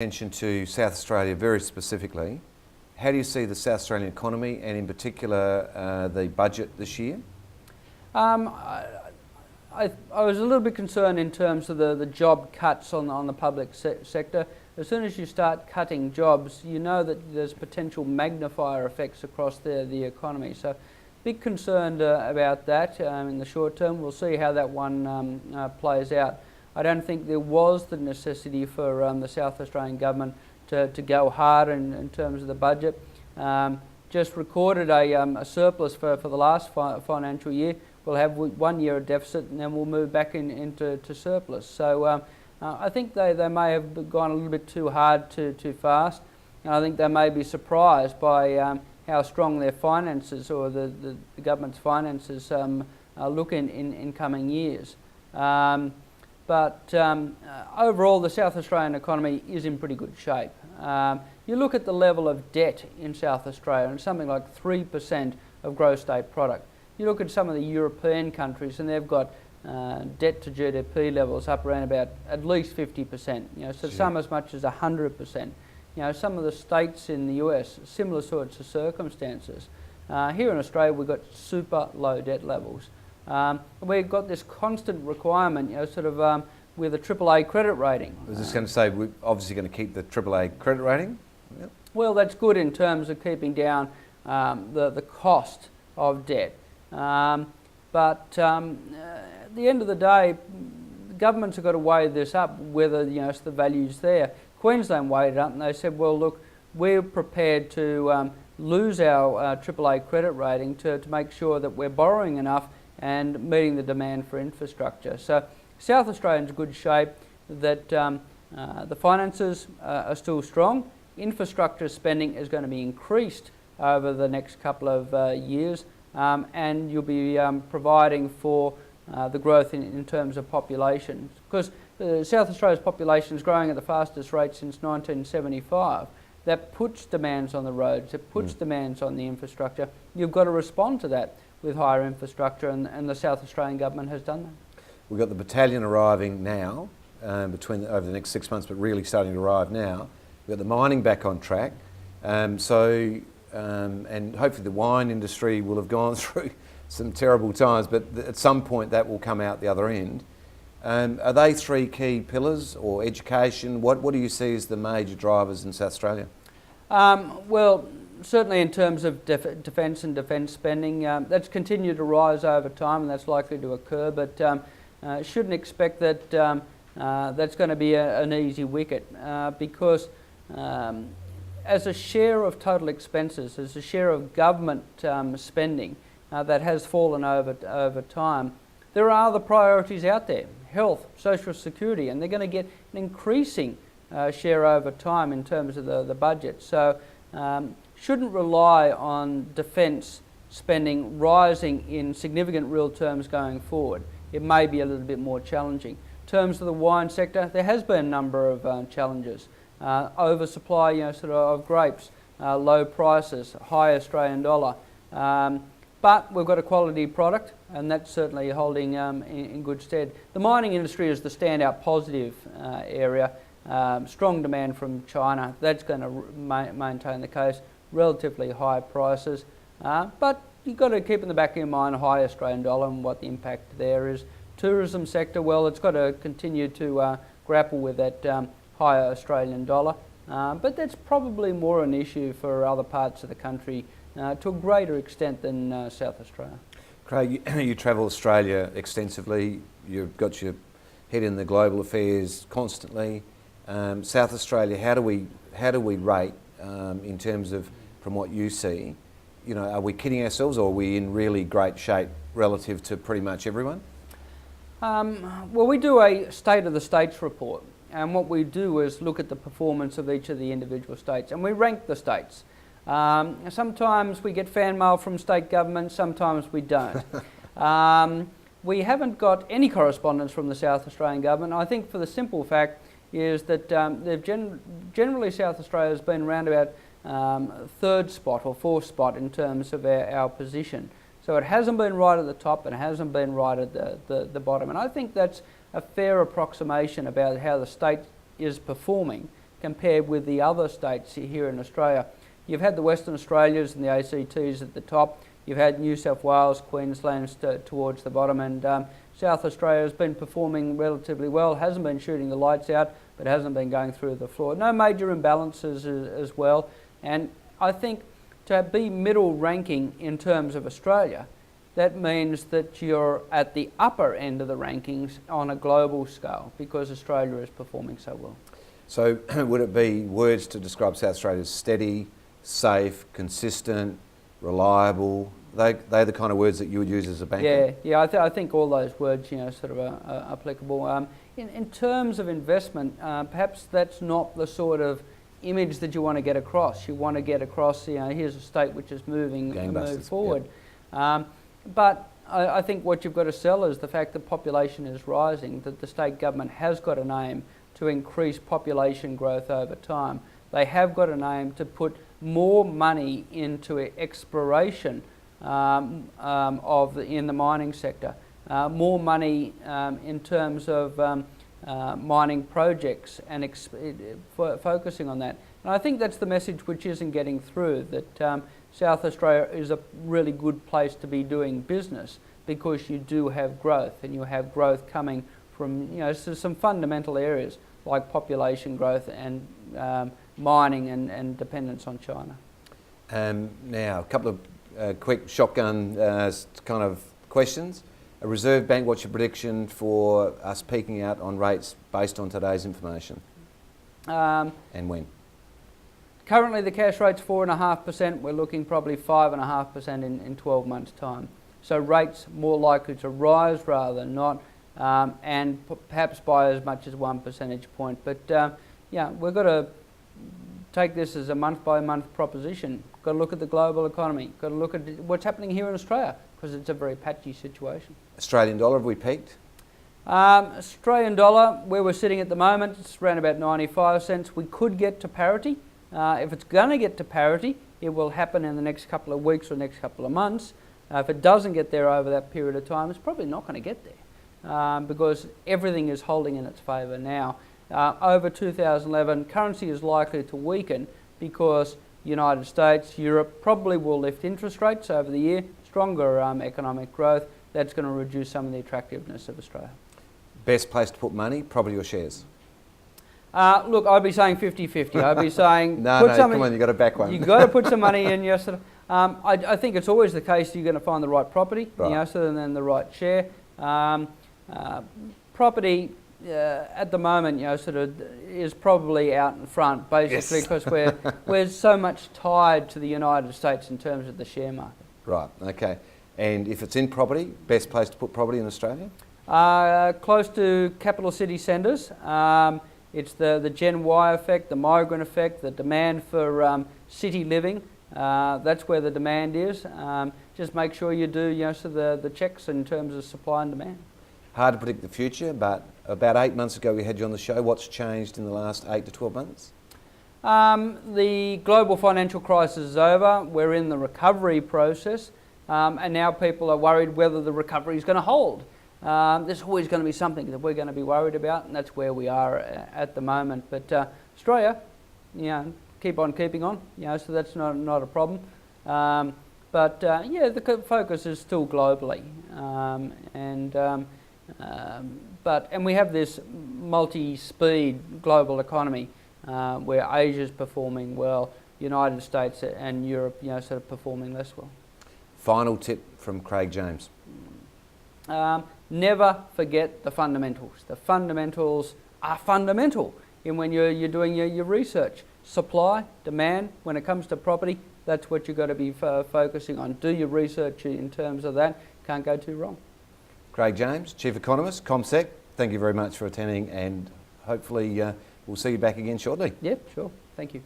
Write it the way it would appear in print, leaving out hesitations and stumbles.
Attention to South Australia very specifically. How do you see the South Australian economy and in particular the budget this year? I was a little bit concerned in terms of the job cuts on the public sector. As soon as you start cutting jobs, you know that there's potential magnifier effects across the economy. So big concern about that in the short term. We'll see how that one plays out. I don't think there was the necessity for the South Australian government to go hard in terms of the budget. Just recorded a surplus for the last financial year. We'll have 1 year of deficit and then we'll move back into surplus. So I think they may have gone a little bit too hard too fast. And I think they may be surprised by how strong their finances or the government's finances look in coming years. But overall, the South Australian economy is in pretty good shape. You look at the level of debt in South Australia, and it's something like 3% of gross state product. You look at some of the European countries, and they've got debt to GDP levels up around about at least 50%. So some as much as 100%. Some of the states in the US, similar sorts of circumstances. Here in Australia, we've got super low debt levels. We've got this constant requirement, with a AAA credit rating. I was just going to say, we're obviously going to keep the AAA credit rating. Yep. Well, that's good in terms of keeping down the cost of debt. But at the end of the day, governments have got to weigh this up, whether the value's there. Queensland weighed it up and they said, well, look, we're prepared to lose our AAA credit rating to make sure that we're borrowing enough and meeting the demand for infrastructure. So South Australia's in good shape, that the finances are still strong. Infrastructure spending is going to be increased over the next couple of years, and you'll be providing for the growth in terms of population. Because South Australia's population is growing at the fastest rate since 1975. That puts demands on the roads, it puts demands on the infrastructure. You've got to respond to that with higher infrastructure, and the South Australian government has done that. We've got the battalion arriving now, over the next 6 months, but really starting to arrive now. We've got the mining back on track, and hopefully the wine industry will have gone through some terrible times, but at some point that will come out the other end. Are they three key pillars, or education? What do you see as the major drivers in South Australia? Well, certainly in terms of defence and defence spending, that's continued to rise over time, and that's likely to occur, but shouldn't expect that that's going to be an easy wicket, because as a share of total expenses, as a share of government spending that has fallen over time, there are other priorities out there: health, social security, and they're going to get an increasing share over time in terms of the budget. So shouldn't rely on defence spending rising in significant real terms going forward. It may be a little bit more challenging. In terms of the wine sector, there has been a number of challenges. Oversupply, of grapes, low prices, high Australian dollar. But we've got a quality product, and that's certainly holding in good stead. The mining industry is the standout positive area. Strong demand from China. That's going to maintain the case. Relatively high prices, but you've got to keep in the back of your mind a high Australian dollar and what the impact there is. Tourism sector, well, it's got to continue to grapple with that higher Australian dollar, but that's probably more an issue for other parts of the country to a greater extent than South Australia. Craig, you travel Australia extensively. You've got your head in the global affairs constantly. South Australia, how do we rate in terms of, from what you see? Are we kidding ourselves, or are we in really great shape relative to pretty much everyone? Well, we do a State of the States report, and what we do is look at the performance of each of the individual states, and we rank the states. Sometimes we get fan mail from state governments, sometimes we don't. We haven't got any correspondence from the South Australian government. I think for the simple fact is that generally South Australia has been around about third spot or fourth spot in terms of our position. So it hasn't been right at the top and it hasn't been right at the bottom. And I think that's a fair approximation about how the state is performing compared with the other states here in Australia. You've had the Western Australias and the ACTs at the top. You've had New South Wales, Queensland towards the bottom, and South Australia has been performing relatively well. Hasn't been shooting the lights out, but hasn't been going through the floor. No major imbalances as well. And I think to be middle ranking in terms of Australia, that means that you're at the upper end of the rankings on a global scale because Australia is performing so well. So would it be words to describe South Australia as steady, safe, consistent, reliable? They're the kind of words that you would use as a banker? Yeah. I think all those words, sort of are applicable. In terms of investment, perhaps that's not the sort of image that you want to get across. You want to get across, here's a state which is moving forward. Yep. But I think what you've got to sell is the fact that population is rising, that the state government has got an aim to increase population growth over time. They have got an aim to put more money into exploration in the mining sector, more money in terms of mining projects and focusing on that. And I think that's the message which isn't getting through, that South Australia is a really good place to be doing business because you do have growth, and you have growth coming from some fundamental areas like population growth and mining and dependence on China. Now, a couple of quick shotgun kind of questions. A Reserve Bank, what's your prediction for us peaking out on rates based on today's information? And when? Currently the cash rate's 4.5%. We're looking probably 5.5% in 12 months' time. So rates more likely to rise rather than not, and perhaps by as much as 1 percentage point. But we've got to take this as a month-by-month proposition. Got to look at the global economy. Got to look at what's happening here in Australia, because it's a very patchy situation. Australian dollar, have we peaked? Australian dollar, where we're sitting at the moment, it's around about 95 cents. We could get to parity. If it's going to get to parity, it will happen in the next couple of weeks or next couple of months. If it doesn't get there over that period of time, it's probably not going to get there because everything is holding in its favour now. Over 2011, currency is likely to weaken because United States, Europe probably will lift interest rates over the year, stronger economic growth. That's going to reduce some of the attractiveness of Australia. Best place to put money, property or shares? Look, I'd be saying 50-50. I'd be saying... come on, you've got to back one. You've got to put some money in. I think it's always the case you're going to find the right property, and then the right share. Property at the moment, is probably out in front, basically, because we're so much tied to the United States in terms of the share market. Right, okay. And if it's in property, best place to put property in Australia? Close to capital city centres. It's the Gen Y effect, the migrant effect, the demand for city living. That's where the demand is. Just make sure you do the checks in terms of supply and demand. Hard to predict the future, but about 8 months ago we had you on the show. What's changed in the last 8 to 12 months? The global financial crisis is over. We're in the recovery process, and now people are worried whether the recovery is going to hold. There's always going to be something that we're going to be worried about, and that's where we are at the moment. But Australia, keep on keeping on, so that's not a problem. But the focus is still globally, and we have this multi-speed global economy where Asia's performing well, United States and Europe, sort of performing less well. Final tip from Craig James. Never forget the fundamentals. The fundamentals are fundamental when you're doing your research. Supply, demand, when it comes to property, that's what you've got to be focusing on. Do your research in terms of that. Can't go too wrong. Craig James, Chief Economist, CommSec, thank you very much for attending, and hopefully we'll see you back again shortly. Yep, sure. Thank you.